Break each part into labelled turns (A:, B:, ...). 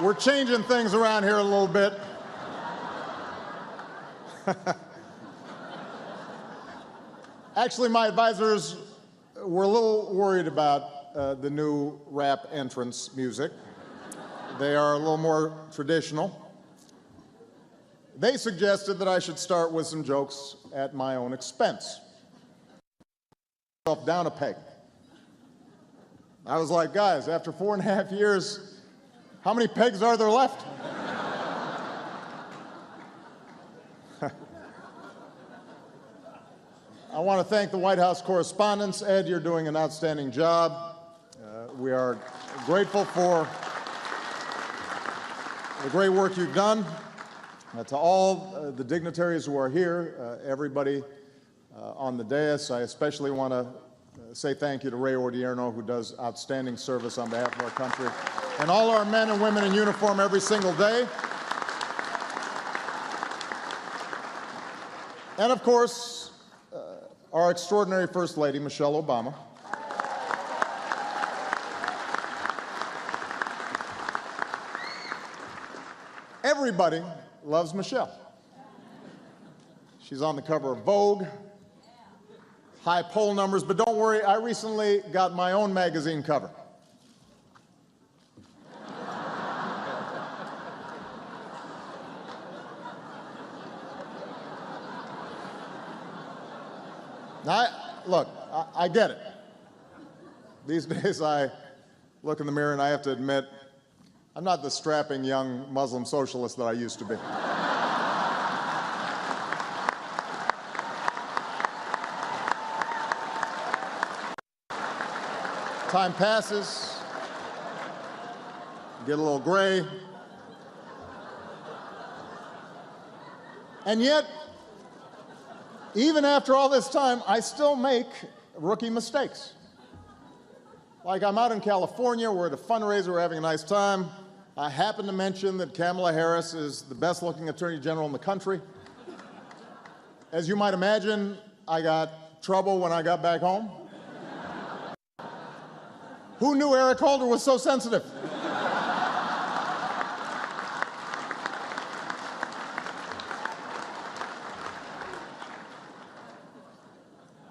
A: We're changing things around here a little bit. Actually, my advisors were a little worried about the new rap entrance music. They are a little more traditional. They suggested that I should start with some jokes at my own expense. Down a peg. I was like, guys, after 4.5 years, how many pegs are there left? I want to thank the White House Correspondents. Ed, you're doing an outstanding job. We are grateful for the great work you've done. To all the dignitaries who are here, everybody on the dais, I especially want to say thank you to Ray Odierno, who does outstanding service on behalf of our country, and all our men and women in uniform every single day. And of course, our extraordinary First Lady, Michelle Obama. Everybody loves Michelle. She's on the cover of Vogue, high poll numbers, but don't worry, I recently got my own magazine cover. Now, look, I get it. These days I look in the mirror and I have to admit, I'm not the strapping young Muslim socialist that I used to be. Time passes, get a little gray, and yet, even after all this time, I still make rookie mistakes. Like I'm out in California, we're at a fundraiser, we're having a nice time. I happen to mention that Kamala Harris is the best-looking Attorney General in the country. As you might imagine, I got trouble when I got back home. Who knew Eric Holder was so sensitive?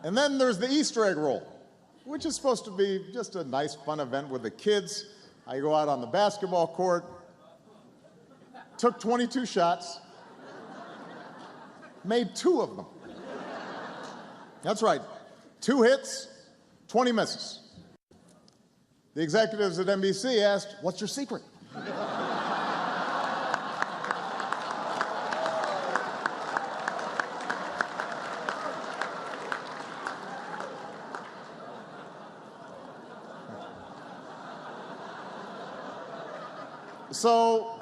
A: And then there's the Easter egg roll, which is supposed to be just a nice, fun event with the kids. I go out on the basketball court, took 22 shots, made 2 of them. That's right, 2 hits, 20 misses. The executives at NBC asked, "What's your secret?" So,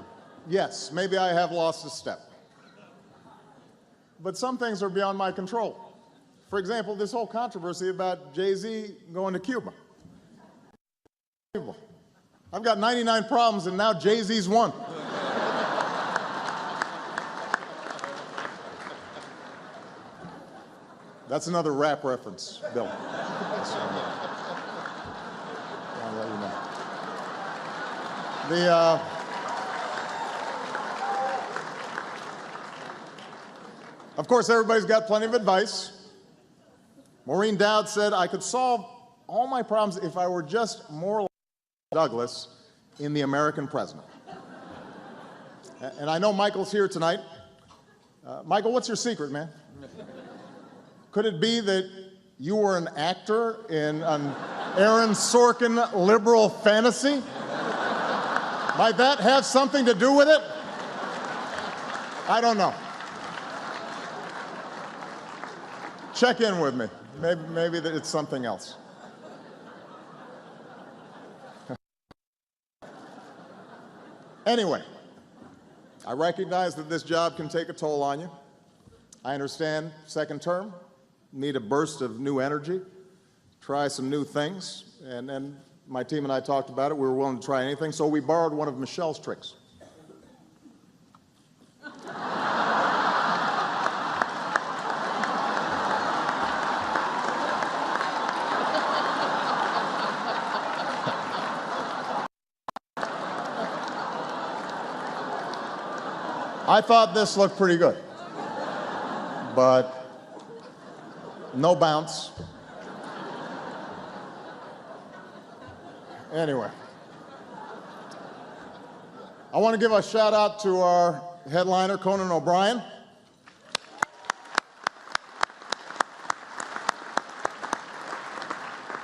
A: yes, maybe I have lost a step. But some things are beyond my control. For example, this whole controversy about Jay-Z going to Cuba. I've got 99 problems, and now Jay-Z's one. That's another rap reference, Bill. I'll let you know. Of course, everybody's got plenty of advice. Maureen Dowd said, I could solve all my problems if I were just more like Douglas in The American President. And I know Michael's here tonight. Michael, what's your secret, man? Could it be that you were an actor in an Aaron Sorkin liberal fantasy? Might that have something to do with it? I don't know. Check in with me. Maybe it's something else. Anyway, I recognize that this job can take a toll on you. I understand second term, need a burst of new energy, try some new things, and my team and I talked about it. We were willing to try anything, so we borrowed one of Michelle's tricks. I thought this looked pretty good, but no bounce. Anyway, I want to give a shout out to our headliner, Conan O'Brien.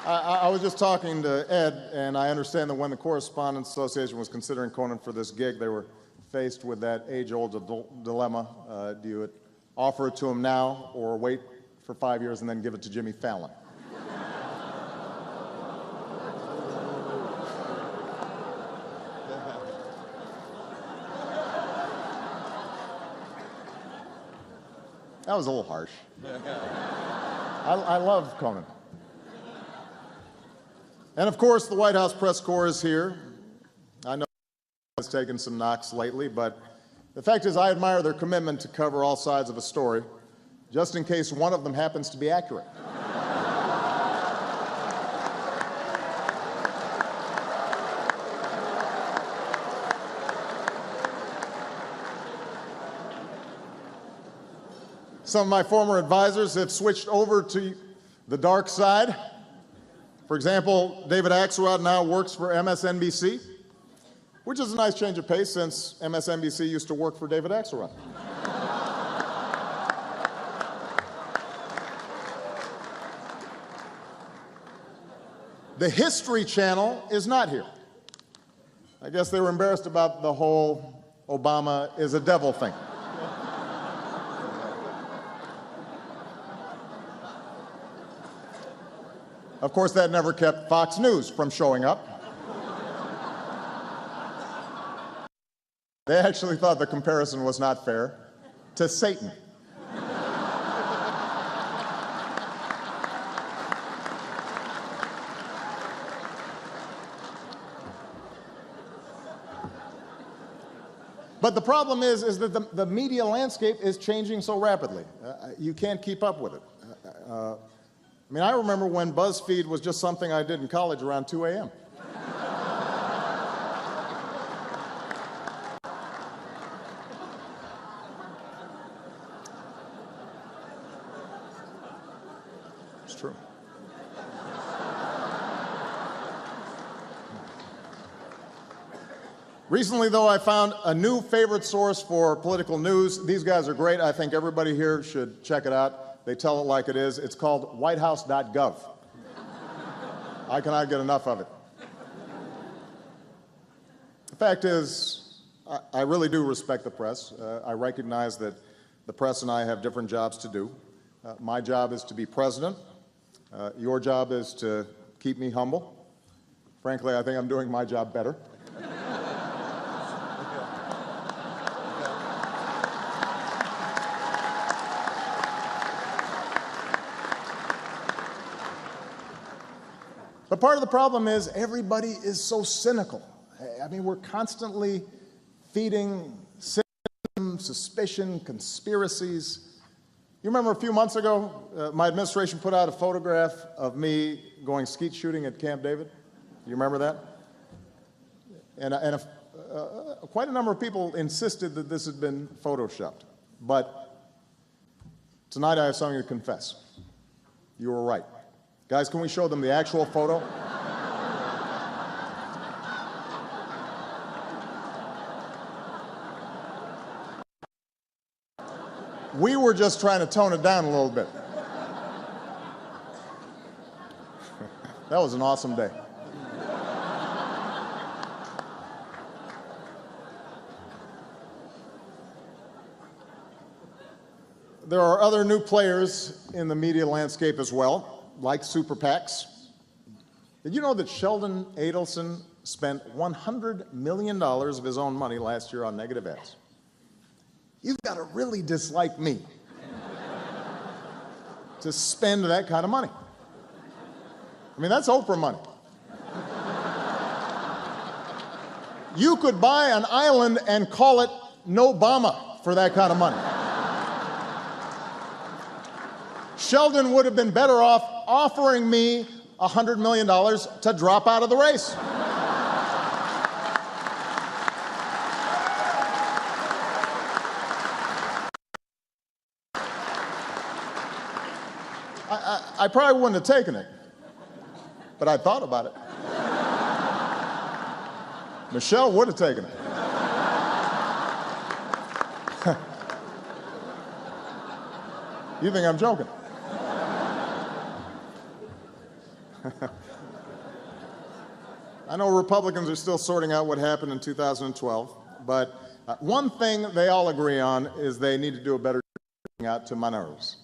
A: I was just talking to Ed, and I understand that when the Correspondents Association was considering Conan for this gig, they were faced with that age-old dilemma. Do you offer it to him now or wait for 5 years and then give it to Jimmy Fallon? That was a little harsh. I love Conan. And of course, the White House press corps is here. I know it's taken some knocks lately, but the fact is I admire their commitment to cover all sides of a story, just in case one of them happens to be accurate. Some of my former advisors have switched over to the dark side. For example, David Axelrod now works for MSNBC, which is a nice change of pace since MSNBC used to work for David Axelrod. The History Channel is not here. I guess they were embarrassed about the whole Obama is a devil thing. Of course, that never kept Fox News from showing up. They actually thought the comparison was not fair to Satan. But the problem is that the media landscape is changing so rapidly. You can't keep up with it. I mean, I remember when BuzzFeed was just something I did in college around 2 a.m. It's true. Recently, though, I found a new favorite source for political news. These guys are great. I think everybody here should check it out. They tell it like it is. It's called whitehouse.gov. I cannot get enough of it. The fact is, I really do respect the press. I recognize that the press and I have different jobs to do. My job is to be president. Your job is to keep me humble. Frankly, I think I'm doing my job better. But part of the problem is everybody is so cynical. I mean, we're constantly feeding cynicism, suspicion, conspiracies. You remember a few months ago, my administration put out a photograph of me going skeet shooting at Camp David. You remember that? And quite a number of people insisted that this had been photoshopped. But tonight I have something to confess. You were right. Guys, can we show them the actual photo? We were just trying to tone it down a little bit. That was an awesome day. There are other new players in the media landscape as well, like super PACs. Did you know that Sheldon Adelson spent $100 million of his own money last year on negative ads? You've got to really dislike me to spend that kind of money. I mean, that's Oprah money. You could buy an island and call it Nobama for that kind of money. Sheldon would have been better off offering me $100 million to drop out of the race. I probably wouldn't have taken it, but I thought about it. Michelle would have taken it. You think I'm joking? I know Republicans are still sorting out what happened in 2012, but one thing they all agree on is they need to do a better job reaching out to minorities.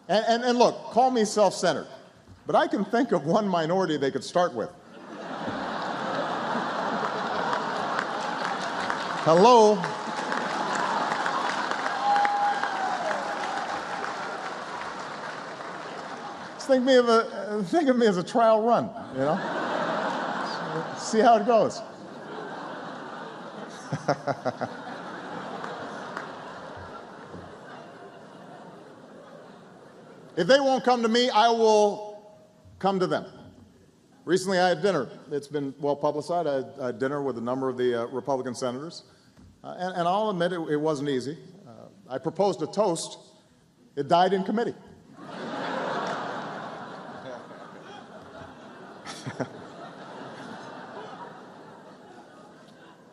A: And look, call me self-centered, but I can think of one minority they could start with. Hello? Just think of me as a trial run, you know? See how it goes. If they won't come to me, I will come to them. Recently, I had dinner. It's been well publicized. I had dinner with a number of the Republican senators. And I'll admit it wasn't easy. I proposed a toast. It died in committee.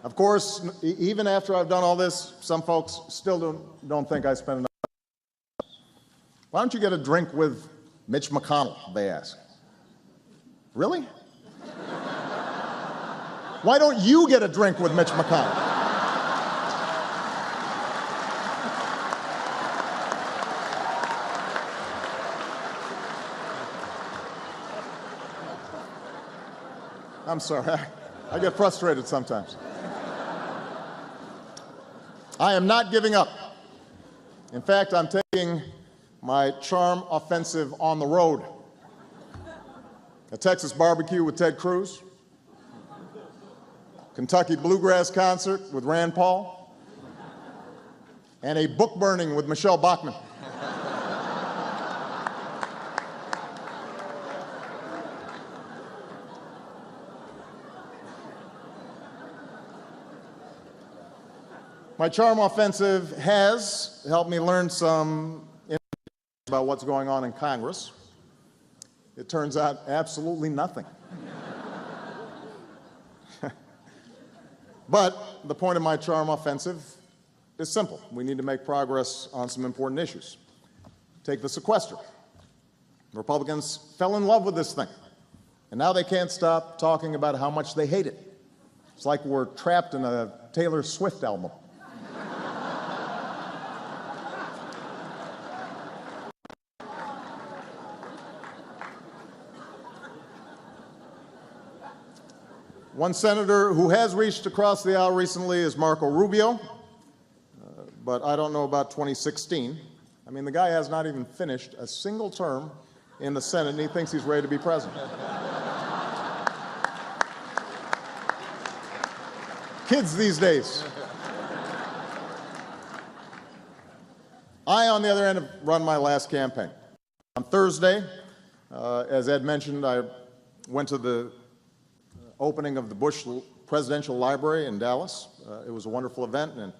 A: Of course, even after I've done all this, some folks still don't think I spent enough time. Why don't you get a drink with Mitch McConnell, they ask. Really? Why don't you get a drink with Mitch McConnell? I'm sorry, I get frustrated sometimes. I am not giving up. In fact, I'm taking my charm offensive on the road. A Texas barbecue with Ted Cruz, Kentucky bluegrass concert with Rand Paul, and a book burning with Michelle Bachmann. My charm offensive has helped me learn some information about what's going on in Congress. It turns out absolutely nothing. But the point of my charm offensive is simple. We need to make progress on some important issues. Take the sequester. The Republicans fell in love with this thing, and now they can't stop talking about how much they hate it. It's like we're trapped in a Taylor Swift album. One senator who has reached across the aisle recently is Marco Rubio, but I don't know about 2016. I mean, the guy has not even finished a single term in the Senate, and he thinks he's ready to be president. Kids these days. I, on the other hand, have run my last campaign. On Thursday, as Ed mentioned, I went to the opening of the Bush Presidential Library in Dallas. It was a wonderful event, and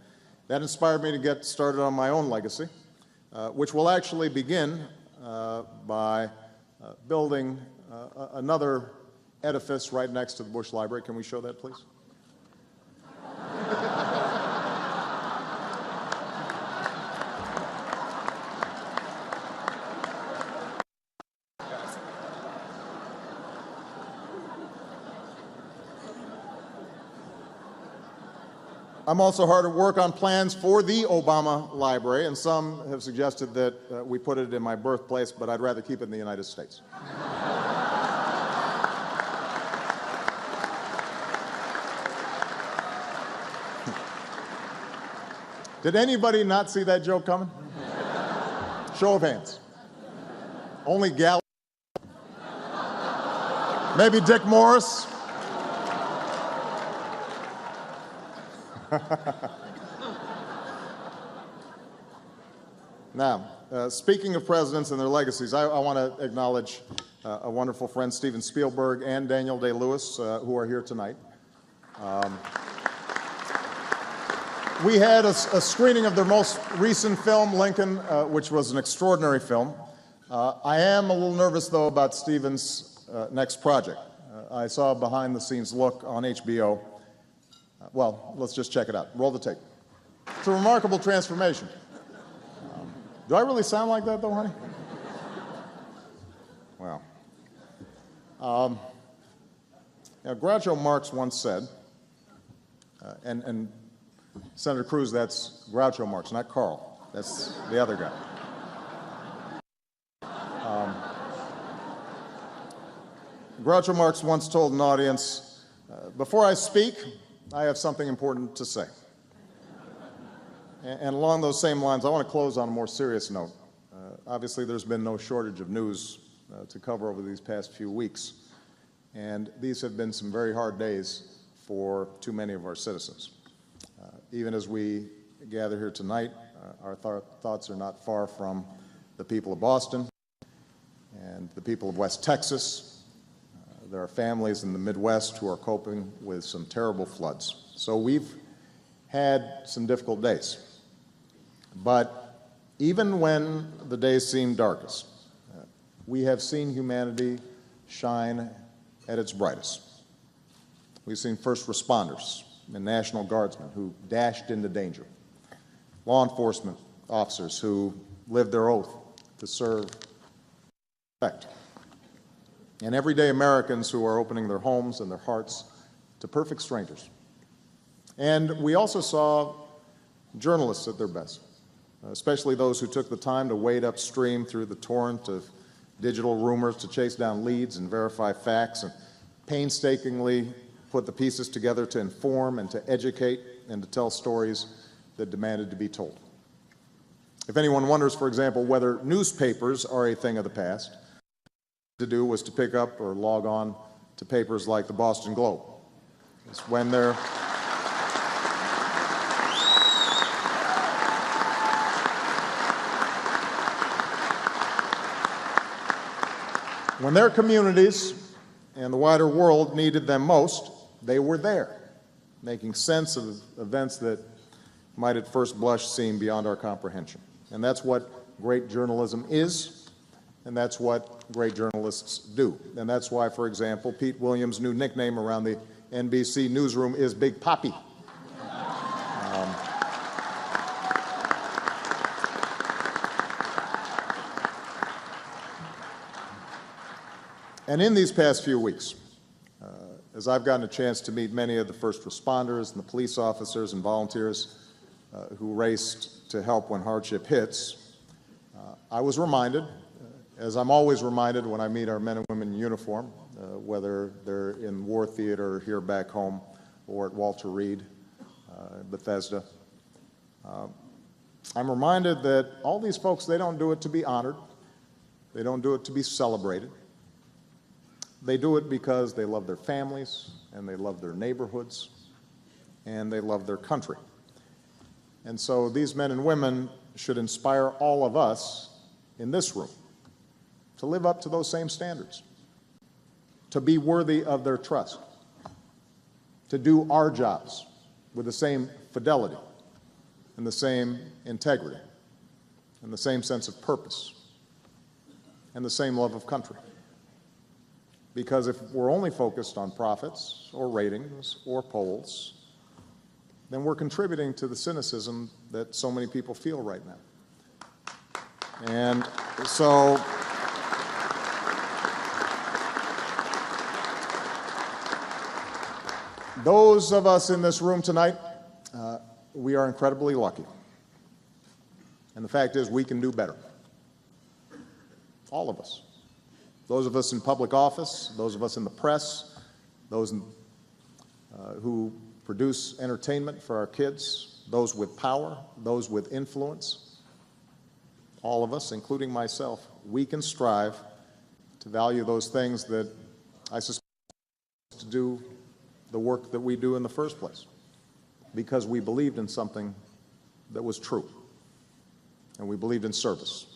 A: that inspired me to get started on my own legacy, which will actually begin by building another edifice right next to the Bush Library. Can we show that, please? I'm also hard at work on plans for the Obama Library, and some have suggested that we put it in my birthplace, but I'd rather keep it in the United States. Did anybody not see that joke coming? Show of hands. Only Gal. Maybe Dick Morris. Now, speaking of presidents and their legacies, I want to acknowledge a wonderful friend, Steven Spielberg, and Daniel Day-Lewis, who are here tonight. We had a screening of their most recent film, Lincoln, which was an extraordinary film. I am a little nervous, though, about Stephen's next project. I saw a behind-the-scenes look on HBO. Well, let's just check it out. Roll the tape. It's a remarkable transformation. Do I really sound like that, though, honey? Well. Groucho Marx once said, and Senator Cruz, that's Groucho Marx, not Carl. That's the other guy. Groucho Marx once told an audience, before I speak, I have something important to say. And along those same lines, I want to close on a more serious note. Obviously, there's been no shortage of news to cover over these past few weeks. And these have been some very hard days for too many of our citizens. Even as we gather here tonight, our thoughts are not far from the people of Boston and the people of West Texas. There are families in the Midwest who are coping with some terrible floods. So we've had some difficult days. But even when the days seem darkest, we have seen humanity shine at its brightest. We've seen first responders and National Guardsmen who dashed into danger, law enforcement officers who lived their oath to serve and protect, and everyday Americans who are opening their homes and their hearts to perfect strangers. And we also saw journalists at their best, especially those who took the time to wade upstream through the torrent of digital rumors to chase down leads and verify facts and painstakingly put the pieces together to inform and to educate and to tell stories that demanded to be told. If anyone wonders, for example, whether newspapers are a thing of the past, to do was to pick up or log on to papers like the Boston Globe. It's when their communities and the wider world needed them most, they were there, making sense of events that might at first blush seem beyond our comprehension. And that's what great journalism is, and that's what great journalists do. And that's why, for example, Pete Williams' new nickname around the NBC newsroom is Big Papi. And in these past few weeks, as I've gotten a chance to meet many of the first responders and the police officers and volunteers who raced to help when hardship hits, I was reminded, as I'm always reminded when I meet our men and women in uniform, whether they're in war theater or here back home or at Walter Reed, Bethesda, I'm reminded that all these folks, they don't do it to be honored. They don't do it to be celebrated. They do it because they love their families, and they love their neighborhoods, and they love their country. And so these men and women should inspire all of us in this room to live up to those same standards, to be worthy of their trust, to do our jobs with the same fidelity and the same integrity and the same sense of purpose and the same love of country. Because if we're only focused on profits or ratings or polls, then we're contributing to the cynicism that so many people feel right now. And so those of us in this room tonight, we are incredibly lucky. And the fact is, we can do better. All of us. Those of us in public office, those of us in the press, those who produce entertainment for our kids, those with power, those with influence, all of us, including myself, we can strive to value those things that I suspect to do the work that we do in the first place, because we believed in something that was true, and we believed in service,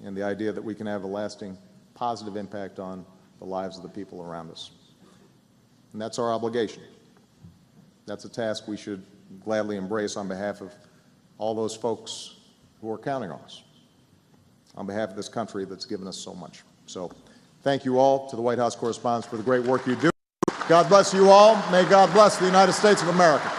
A: and the idea that we can have a lasting positive impact on the lives of the people around us. And that's our obligation. That's a task we should gladly embrace on behalf of all those folks who are counting on us. on behalf of this country that's given us so much. So thank you all to the White House correspondents for the great work you do. God bless you all. May God bless the United States of America.